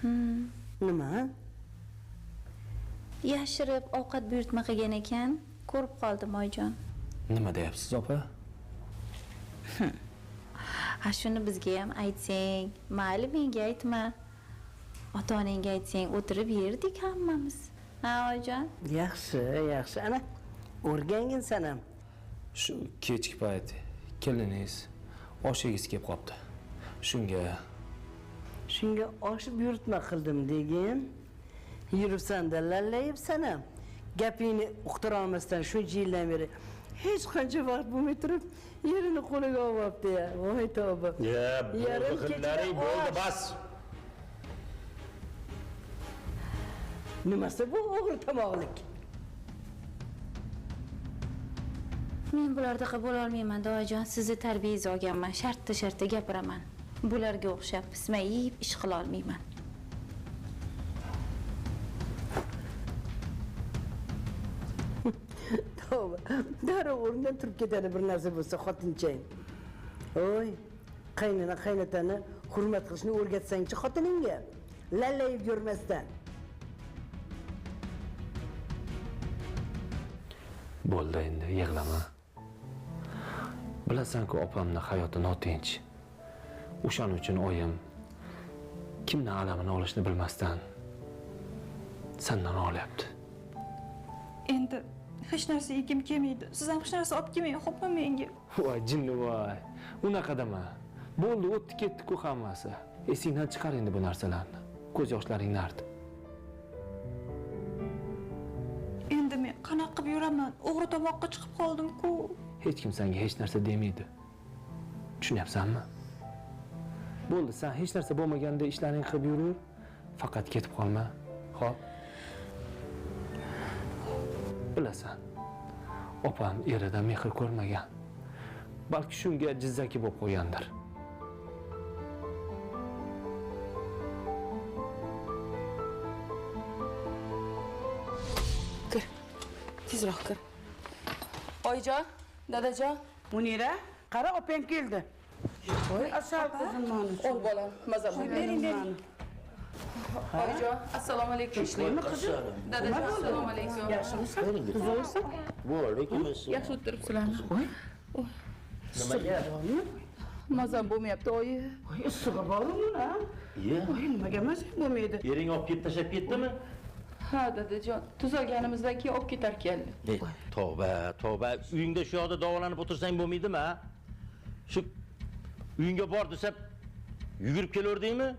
Nima? Yashirib ovqat buyurtma qilgan ekan, ko'rib qoldim oyijon. Nima deyapsiz, opa? Ha, shuni bizga ham aytsang, mayli menga aytma. Ota-onangga aytsang, o'tirib yerdik hammamiz. Ha, oyijon? Yaxshi. Ana, o'rgangin sen ham. Shu kechki payt keliningiz oshingiz kelib qopti. Shunga oshib buyurtma qildim degin. Yuribsan-da lallayibsan ham. Gapingni uqtira olmasdan shuncha yildan beri hech qancha vaqt bo'lmay turib, yerini qo'liga olibdi-ya. Voy tavba. Yarim kechalaring bo'ldi, bas. Nimasi bu o'g'ri tomoqlik? Men bulardaqa bo'la olmayman, oyijon. Sizni tarbiyangiz olganman, shartta gapiraman. Bularga o'xshab pismay yeyib ish qila olmayman. Tavba. Darrov o'rnidan turib ketadi bir narsa bo'lsa xotinchang. Oy, qaynotani hurmat qilishni o'rgatsang-chi xotiningga. Lallayib yurmasdan. bo'ldi endi, yig'lama. Bilasan-ku, opamning hayoti notinch. O'shaning uchun oyim kimning alamini olishni bilmasdan sendan olyapti. Endi hech narsa yegim kelmaydi. Siz ham hech narsa olib kelmang, xo'pmi menga? Voy jinni voy. Unaqa dema. Bo'ldi, o'tdi ketdi-ku hammasi. Esingdan chiqar endi bu narsalarni. Ko'z yoshlaringni artib. Endi men qanaqa qilib yuraman? O'g'ri tomoqqa chiqib qoldim-ku. Hech kim senga hech narsa demaydi. Tushunyapsanmi? Bo'ldi, sen hech narsa bo'lmaganda ishlaring qilib yurur, faqat ketib qolma. Xo'p. Bilasan, opam eridan mehr ko'rmagan. Balki shunga jizzaki bo'lib qo'ygandir. Kir. Tezroq kir. Oyijon, dadajon. Munira, qara opang keldi. Voy, asal qizim mani. Ol bolam, maza bo'l. Bering. Oyijon, assalomu alaykum. Ishlaymi qizim? Dadajon, assalomu alaykum. Yaxshimisan? Tuzukmisan? Bo'ldi, ikimiz. Yaxshi o'tiribsizlarmi? Nimaga? Mazam bo'lmayapti, oyi. Voy, issig'i bormi, ha? Voy, nimaga mazam bo'lmaydi? Ering olib ketib tashlab ketdimi? Ha, dadajon, tuzalganimizdan keyin olib ketar keldi. Tavba. Uyingda shu yoqda davolanib o'tirsang bo'lmaydimi, ha? Shu uyingga bor desam, yugurib kelaverdingmi?